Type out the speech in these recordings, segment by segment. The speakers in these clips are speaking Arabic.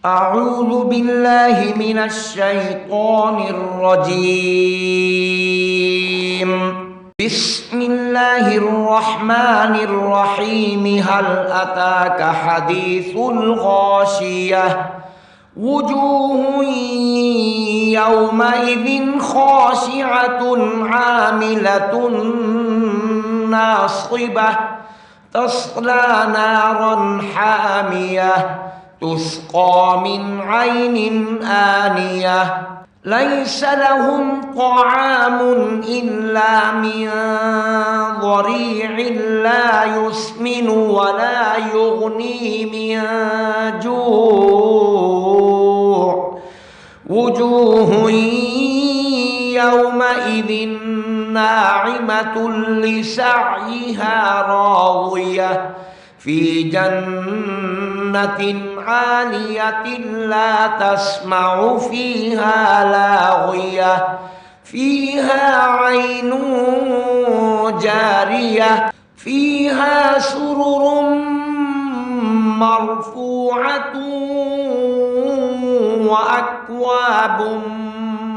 أعوذ بالله من الشيطان الرجيم. بسم الله الرحمن الرحيم. هل أتاك حديث الغاشية؟ وجوه يومئذ خاشعة عاملة ناصبة تصلى نارا حامية تسقى من عين آنية ليس لهم طعام إلا من ضريع لا يسمن ولا يغني من جوع. وجوه يومئذ ناعمة لسعيها راضية في جنة عالية لا تسمع فيها لاغية فيها عين جارية فيها سرر مرفوعة وأكواب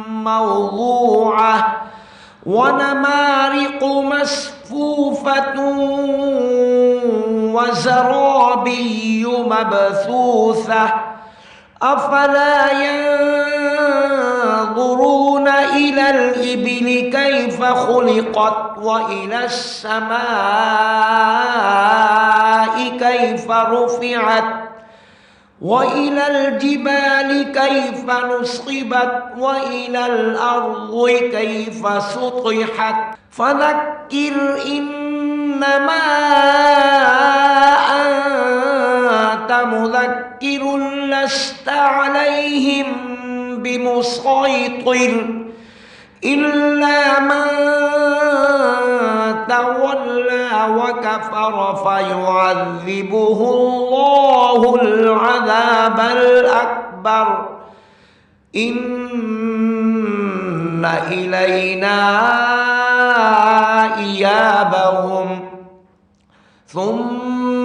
موضوعة ونمارق مصفوفة وزرابي مبثوثة أفلا ينظرون إلى الإبل كيف خلقت وإلى السماء كيف رفعت وإلى الجبال كيف نصبت وإلى الأرض كيف سطحت فذكر إنما أنت مذكر لست عليهم بمسيطر إلا من تولى وكفر فيعذبه الله العذاب الأكبر إن إلينا إيابهم ثم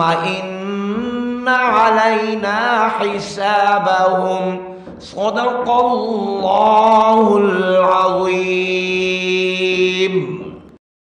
إن علينا حسابهم صدق الله العظيم.